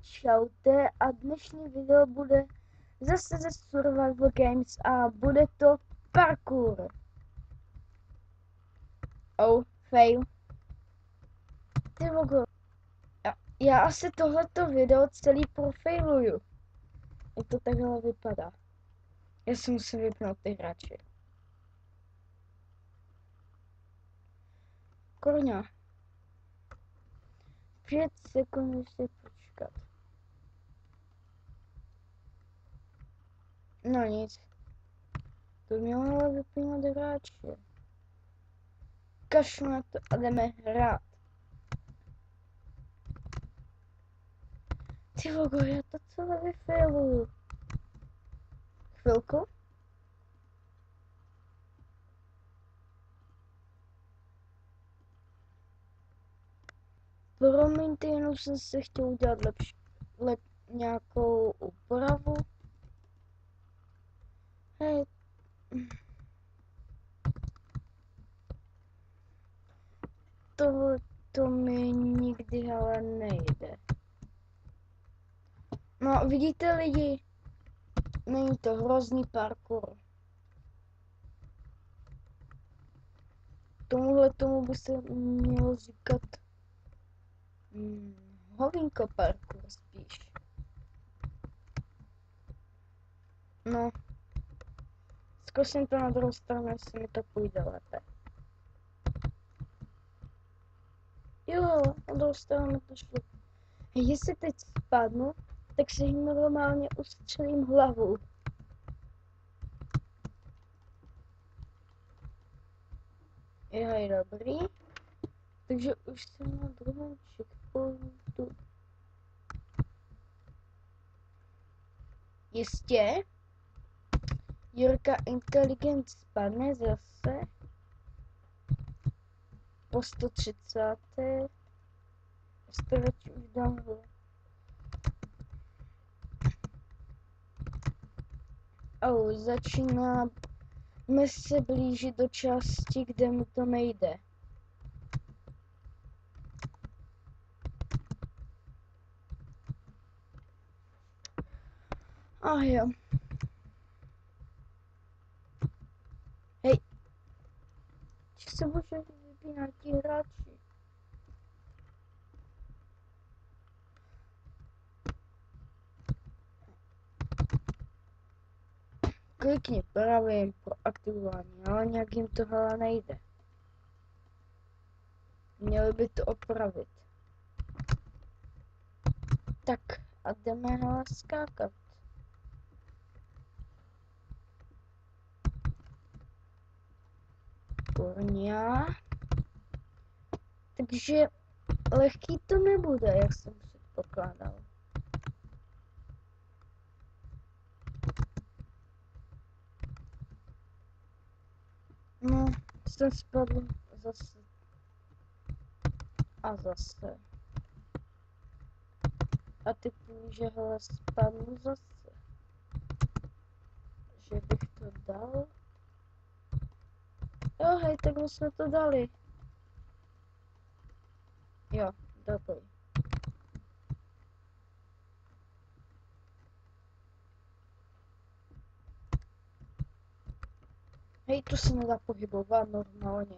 Čaute a dnešní video bude zase ze Survival Games a bude to parkour. Oh, fail. Ty vogo. Já asi tohleto video celý profailuju. Jak to takhle vypadá. Já si musím vypnout ty hráče. Korňa. 5 sekund ještě počkat. No nic. To mělo ale vypínat hráče. Kašlu na to a jdeme hrát. Ty vogo, já to celé vyfailuju. Chvilku. Promiňte, jenom jsem se chtěl udělat nějakou úpravu. Hej. To mi nikdy ale nejde. No, vidíte lidi? Není to hrozný parkour. Tomu by se mělo říkat hovínko parkour spíš. No. Zkusím to na druhou stranu, jestli mi to půjde lépe. Jo, na druhou stranu mi to šlo. Jestli teď spadnu, tak si normálně ustřelím hlavu. Je dobrý. Takže už jsem na druhém checkpointu. Jistě. Jirka Inteligent spadne zase. Po 130. Stavěč už dám. Začínáme se blížit do části, kde mi to nejde. Jo. Hej. Či se může vypínat ti hráči? Klikni právě pro aktivování, ale nějak jim tohle nejde. Měli by to opravit. Tak a jdeme hele skákat. Kurňa. Takže lehký to nebude, jak jsem předpokládal. No, jsem spadl zase. A zase. A ty půjde, že hele spadnu zase. Že bych to dal. Jo, hej, tak my jsme to dali. Jo, dobrý. Hej, tu se nedá pohybovat normálně.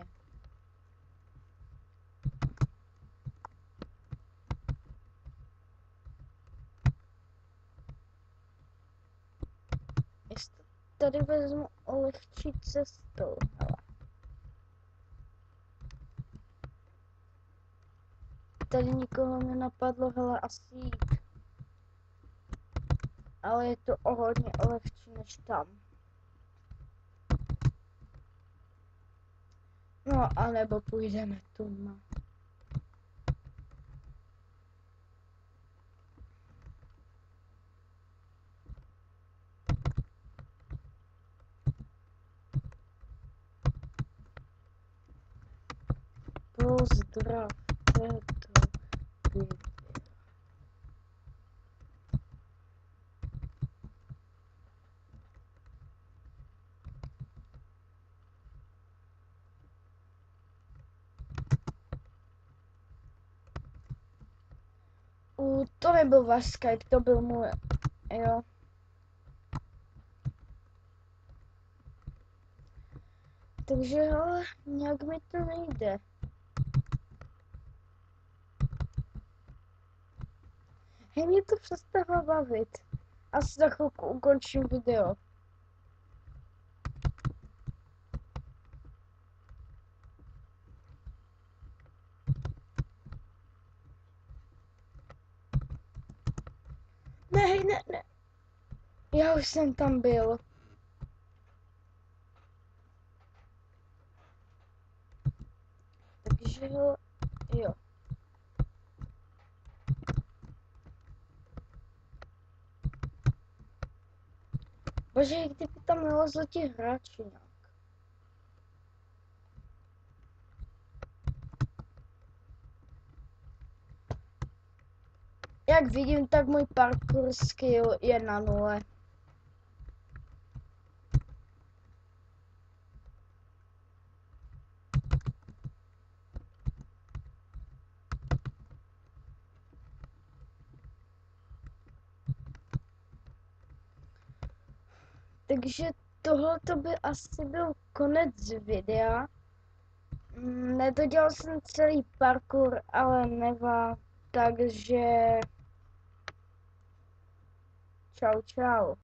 Jestli tady vezmu lehčí cestou, hele. Tady nikoho nenapadlo, hele, asi jít. Ale je to o hodně lehčí než tam. No, anebo půjdeme tu. Pozdravte do videa. to nebyl váš Skype, to byl můj, jo. Takže hele, nějak mi to nejde. Hej, mě to přestává bavit. Asi za chvilku ukončím video. Ne. Já už jsem tam byl. Takže jo. Bože, kdyby tam nalezli ti hráči nějak. Jak vidím, tak můj parkour skill je na 0. Takže tohle by asi byl konec videa. Nedodělal jsem celý parkour, ale nevá, takže čau.